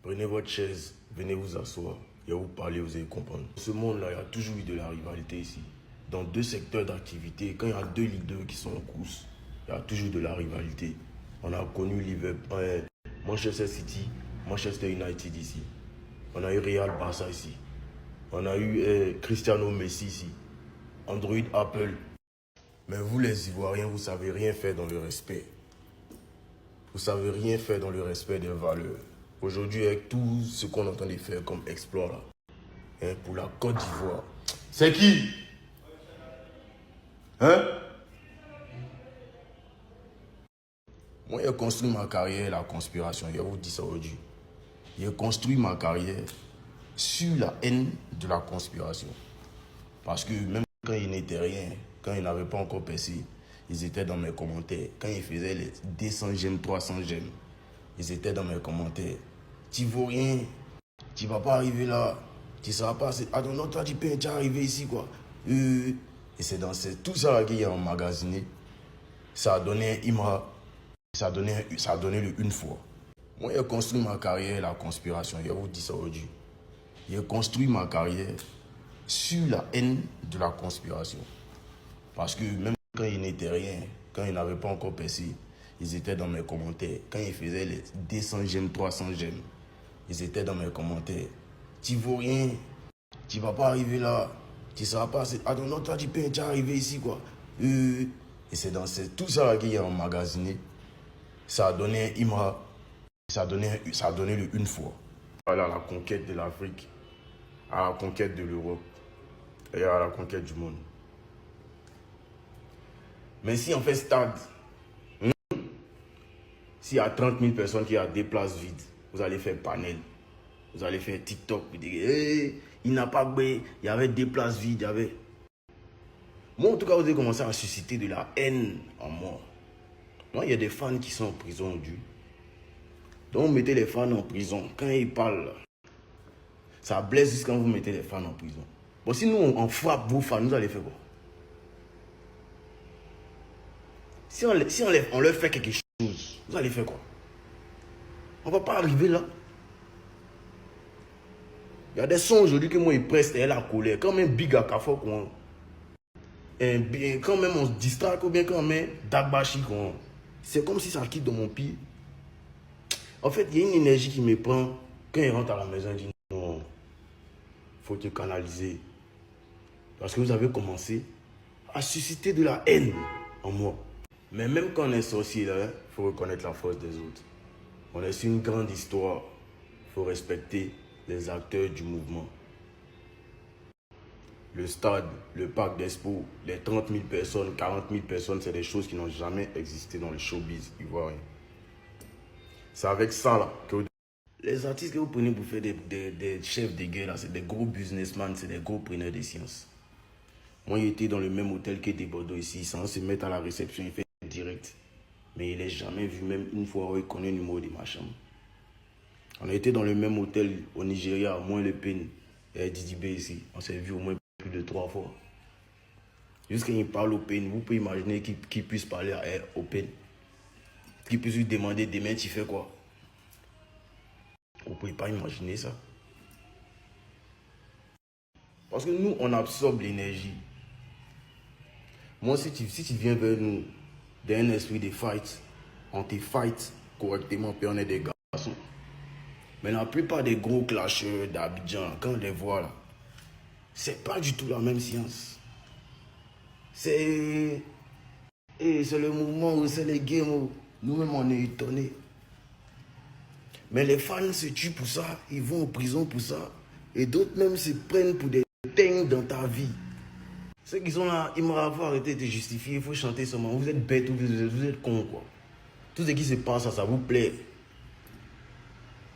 Prenez votre chaise, venez vous asseoir. Et vous parler, vous allez comprendre. Dans ce monde-là, il y a toujours eu de la rivalité ici. Dans deux secteurs d'activité, quand il y a deux leaders qui sont en course, il y a toujours de la rivalité. On a connu Liverpool, Manchester City, Manchester United ici. On a eu Real Barça ici. On a eu Cristiano Messi ici. Android Apple. Mais vous les Ivoiriens, vous ne savez rien faire dans le respect. Vous ne savez rien faire dans le respect des valeurs. Aujourd'hui, avec tout ce qu'on est en train de faire comme exploit là, hein, pour la Côte d'Ivoire. C'est qui? Hein? Moi, j'ai construit ma carrière, la conspiration. Je vous dis ça aujourd'hui. J'ai construit ma carrière sur la haine de la conspiration. Parce que même quand ils n'étaient rien, quand ils n'avaient pas encore percé, ils étaient dans mes commentaires. Quand ils faisaient les 200 j'aime, 300 j'aime, ils étaient dans mes commentaires. Tu vaux rien, tu vas pas arriver là, tu ne seras pas assez. Ah non, toi tu peux déjà arriver ici quoi. Et c'est dans tout ça là qu'il y a emmagasiné. Ça a donné un Imra, ça a donné le une fois. Moi j'ai construit ma carrière, la conspiration, je vous dis ça aujourd'hui. J'ai construit ma carrière sur la haine de la conspiration. Parce que même quand ils n'étaient rien, quand ils n'avaient pas encore percé, ils étaient dans mes commentaires. Quand ils faisaient les 200 j'aime, 300 j'aime, ils étaient dans mes commentaires. Tu vaux rien, tu vas pas arriver là, tu ne seras pas assez. Ah non, toi tu peux déjà arriver ici quoi. Et c'est dans tout ça là qu'il y a emmagasiné. Ça a donné un Imra, ça a donné le une fois. Voilà la conquête de l'Afrique, à la conquête de l'Europe et à la conquête du monde. Mais si on fait stade, s'il y a 30 000 personnes qui ont des places vides, vous allez faire panel, vous allez faire TikTok, vous dites, hey, il n'a pas gagné, il y avait des places vides, il y avait... Moi, en tout cas, vous avez commencé à susciter de la haine en moi. Moi, il y a des fans qui sont en prison aujourd'hui. Donc, vous mettez les fans en prison. Quand ils parlent, ça blesse juste quand vous mettez les fans en prison. Bon, si nous, on frappe vos fans, vous allez faire quoi? Si on leur fait quelque chose, vous allez faire quoi? On ne va pas arriver là. Il y a des sons aujourd'hui que moi, ils pressent et la colère. Quand même, Big à Kafo, quand même on se distrait, ou bien quand même Dagbashi, c'est comme si ça quitte de mon pied. En fait, il y a une énergie qui me prend. Quand il rentre à la maison, il dit non, il faut te canaliser. Parce que vous avez commencé à susciter de la haine en moi. Mais même quand on est sorcier, il faut reconnaître la force des autres. On est sur une grande histoire. Il faut respecter les acteurs du mouvement. Le stade, le parc d'Expo, les 30 000 personnes, 40 000 personnes, c'est des choses qui n'ont jamais existé dans le showbiz ivoirien. C'est avec ça là que les artistes que vous prenez pour faire des chefs de guerre, c'est des gros businessmen, c'est des gros preneurs de sciences. Moi, il était dans le même hôtel que des Bordeaux ici, sans se mettre à la réception, il fait direct. Mais il n'est jamais vu, même une fois où il connaît le numéro de ma chambre. On a été dans le même hôtel au Nigeria, moins le PEN et Didi B ici. On s'est vu au moins plus de 3 fois. Juste quand il parle au PEN, vous pouvez imaginer qu'il puisse parler au PEN. Qu'il puisse lui demander demain tu fais quoi. Vous ne pouvez pas imaginer ça. Parce que nous, on absorbe l'énergie. Moi, si tu viens vers nous d'un esprit de fight, on te fight correctement, puis on est des garçons. Mais la plupart des gros clasheurs d'Abidjan, quand on les voit là, c'est pas du tout la même science. C'est le mouvement, c'est les games. Nous-mêmes, on est étonnés. Mais les fans se tuent pour ça, ils vont en prison pour ça. Et d'autres même se prennent pour des teignes dans ta vie. Ceux qui sont là, ils m'ont arrêté de justifier, il faut chanter seulement. Vous êtes bêtes ou vous êtes cons, quoi. Tout ce qui se passe, ça vous plaît.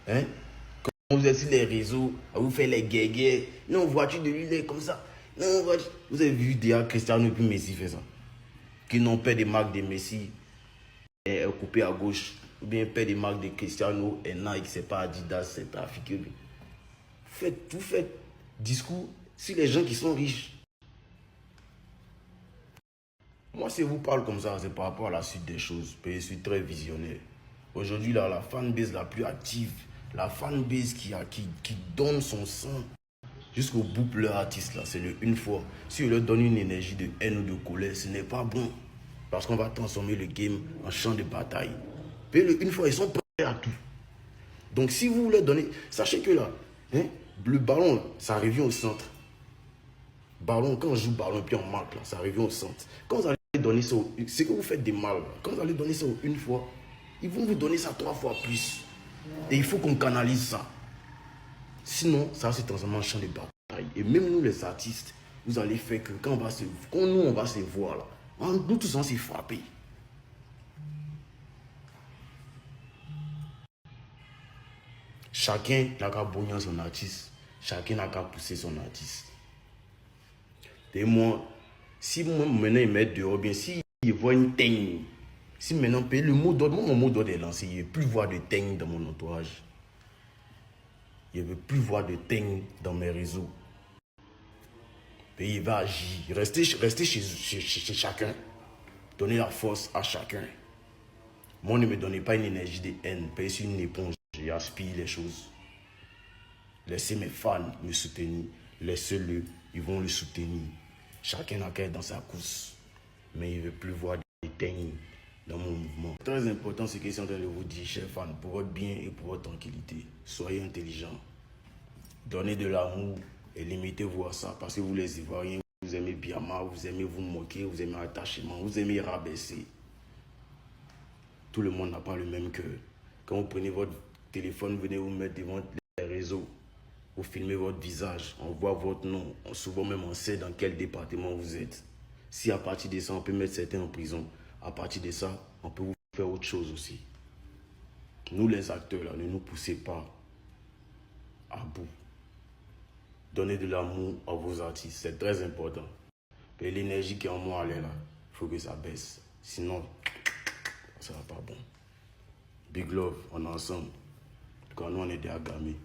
Hein? Quand vous êtes sur les réseaux, vous faites les guégués. Non, voiture de lui, comme ça. Non, voiture. Vous avez vu déjà Cristiano et Messi faire ça. Qui n'ont pas des marques de Messi coupées à gauche. Ou bien pas des marques de Cristiano et Nike, c'est pas Adidas, c'est pas Afrique. Vous faites discours sur les gens qui sont riches. Moi, si je vous parle comme ça, c'est par rapport à la suite des choses. Je suis très visionnaire. Aujourd'hui, la fanbase la plus active, La fanbase qui donne son sang jusqu'au bout pour leur artiste là, c'est le une fois. Si on leur donne une énergie de haine ou de colère, ce n'est pas bon. Parce qu'on va transformer le game en champ de bataille. Et le une fois, ils sont prêts à tout. Donc si vous leur donnez, sachez que là, hein, le ballon là, ça revient au centre. Ballon, quand on joue ballon et puis on marque là, ça revient au centre. Quand vous allez donner ça, c'est que vous faites des mal. Là. Quand vous allez donner ça une fois, ils vont vous donner ça 3 fois plus. Et il faut qu'on canalise ça. Sinon, ça va se transformer en champ de bataille. Et même nous, les artistes, vous allez faire que quand on va se voir là, nous tous on s'est frappés. Chacun n'a qu'à bonner son artiste. Chacun n'a qu'à pousser son artiste. Et moi, si moi maintenant ils mettent dehors, bien si ils voient une teigne, si maintenant le mot d'ordre, mon mot d'ordre est lancé, il ne veut plus voir de teigne dans mon entourage. Il ne veut plus voir de teigne dans mes réseaux. Et il va agir. Rester chez chacun. Donner la force à chacun. Moi, ne me donnez pas une énergie de haine. Payer sur une éponge. J'aspire les choses. Laissez mes fans me soutenir. Laissez-le. Ils vont le soutenir. Chacun n'a qu'à être dans sa course. Mais il ne veut plus voir des teignes dans mon mouvement. Très important, ce que je suis en train de vous dire, chers fans, pour votre bien et pour votre tranquillité. Soyez intelligents. Donnez de l'amour et limitez-vous à ça. Parce que vous les Ivoiriens, vous aimez Biama, vous aimez vous moquer, vous aimez attachement, vous aimez rabaisser. Tout le monde n'a pas le même cœur. Quand vous prenez votre téléphone, venez vous mettre devant les réseaux. Vous filmez votre visage, on voit votre nom. Souvent même on sait dans quel département vous êtes. Si à partir de ça, on peut mettre certains en prison, à partir de ça, on peut vous faire autre chose aussi. Nous les acteurs, là, ne nous poussez pas à bout. Donnez de l'amour à vos artistes, c'est très important. Et l'énergie qui est en moi, elle est là. Il faut que ça baisse. Sinon, ça va pas bon. Big love, on est ensemble. Quand nous, on est des agamés.